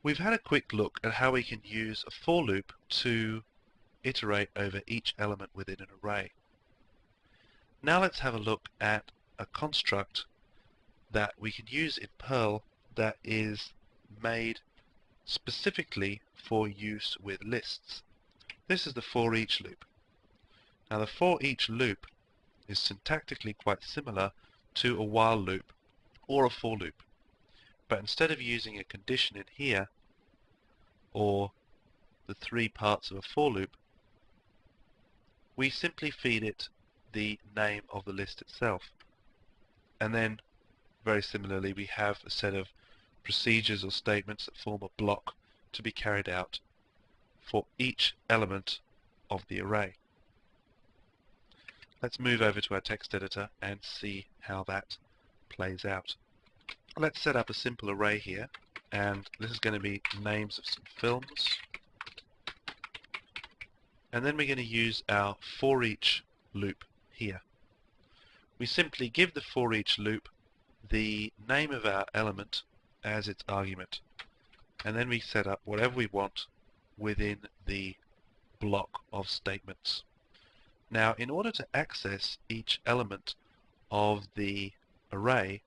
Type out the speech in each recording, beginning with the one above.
We've had a quick look at how we can use a for loop to iterate over each element within an array. Now let's have a look at a construct that we can use in Perl that is made specifically for use with lists. This is the for each loop. Now the for each loop is syntactically quite similar to a while loop or a for loop. But instead of using a condition in here, or the three parts of a for loop, we simply feed it the name of the list itself. And then, very similarly, we have a set of procedures or statements that form a block to be carried out for each element of the array. Let's move over to our text editor and see how that plays out. Let's set up a simple array here, and this is going to be names of some films. And then we're going to use our for each loop here. We simply give the for each loop the name of our element as its argument, and then we set up whatever we want within the block of statements. Now, in order to access each element of the array,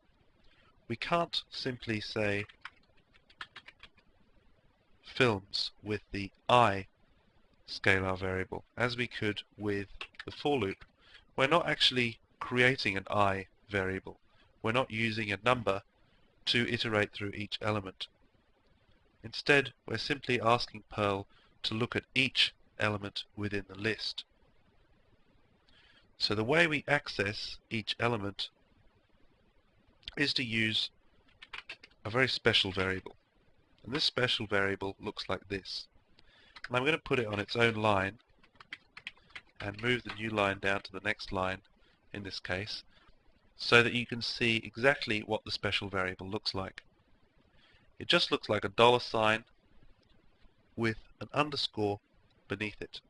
we can't simply say films with the I scalar variable, as we could with the for loop. We're not actually creating an I variable. We're not using a number to iterate through each element. Instead, we're simply asking Perl to look at each element within the list. So the way we access each element is to use a very special variable. And this special variable looks like this. And I'm going to put it on its own line and move the new line down to the next line in this case, so that you can see exactly what the special variable looks like. It just looks like a $sign with an underscore beneath it,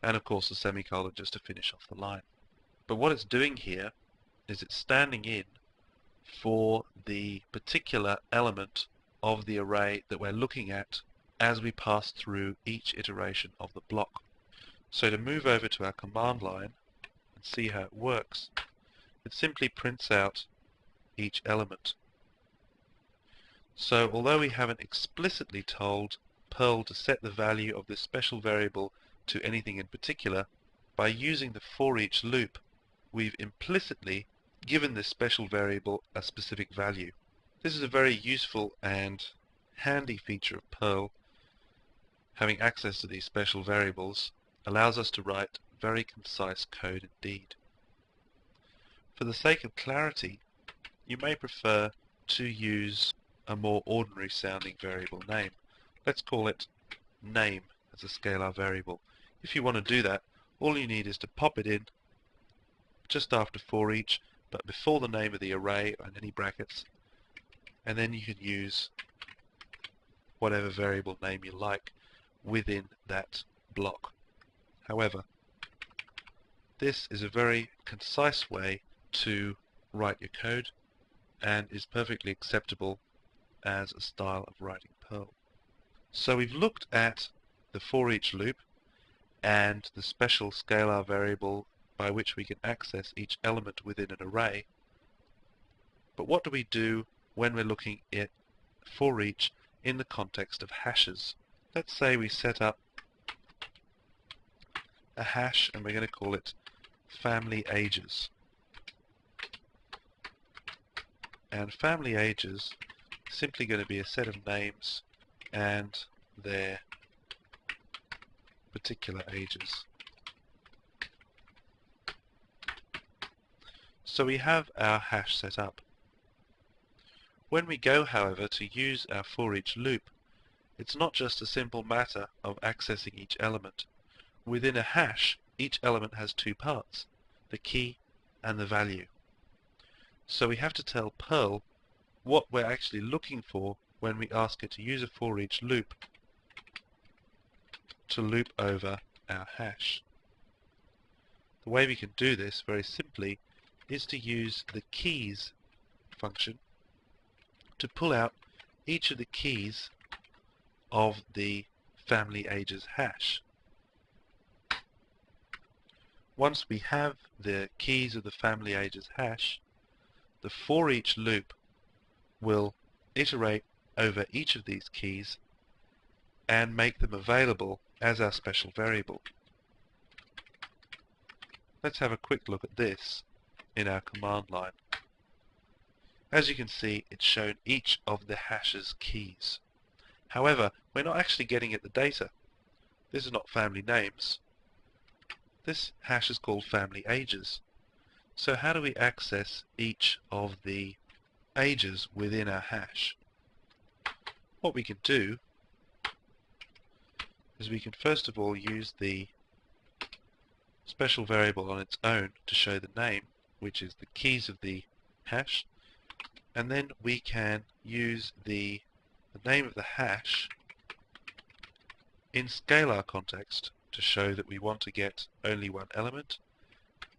and of course a semicolon just to finish off the line. But what it's doing here is it's standing in for the particular element of the array that we're looking at as we pass through each iteration of the block. So to move over to our command line and see how it works, it simply prints out each element. So although we haven't explicitly told Perl to set the value of this special variable to anything in particular, by using the for each loop, we've implicitly given this special variable a specific value. This is a very useful and handy feature of Perl. Having access to these special variables allows us to write very concise code indeed. For the sake of clarity, you may prefer to use a more ordinary sounding variable name. Let's call it name as a scalar variable. If you want to do that, all you need is to pop it in just after for each, but before the name of the array and any brackets, and then you can use whatever variable name you like within that block. However, this is a very concise way to write your code and is perfectly acceptable as a style of writing Perl. So we've looked at the for each loop and the special scalar variable by which we can access each element within an array. But what do we do when we're looking at for each in the context of hashes? Let's say we set up a hash and we're going to call it family ages. And family ages is simply going to be a set of names and their particular ages. So we have our hash set up. When we go, however, to use our for each loop, it's not just a simple matter of accessing each element. Within a hash, each element has two parts, the key and the value. So we have to tell Perl what we're actually looking for when we ask it to use a for each loop to loop over our hash. The way we can do this very simply is to use the keys function to pull out each of the keys of the family ages hash. Once we have the keys of the family ages hash, the foreach loop will iterate over each of these keys and make them available as our special variable. Let's have a quick look at this in our command line. As you can see, it's shown each of the hash's keys. However, we're not actually getting at the data. This is not family names. This hash is called family ages. So how do we access each of the ages within our hash? What we can do is we can first of all use the special variable on its own to show the name, which is the keys of the hash, and then we can use the name of the hash in scalar context to show that we want to get only one element,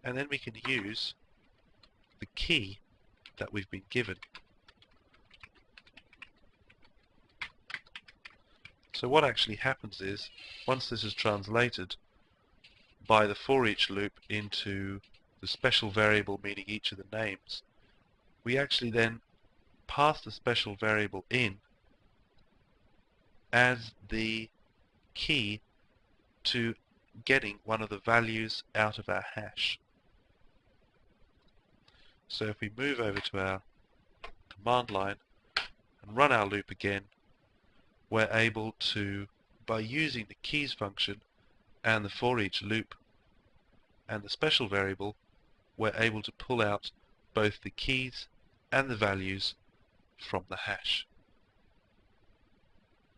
and then we can use the key that we've been given. So what actually happens is, once this is translated by the foreach loop into the special variable meaning each of the names, we actually then pass the special variable in as the key to getting one of the values out of our hash. So if we move over to our command line and run our loop again, we're able to, by using the keys function and the foreach loop and the special variable, we're able to pull out both the keys and the values from the hash.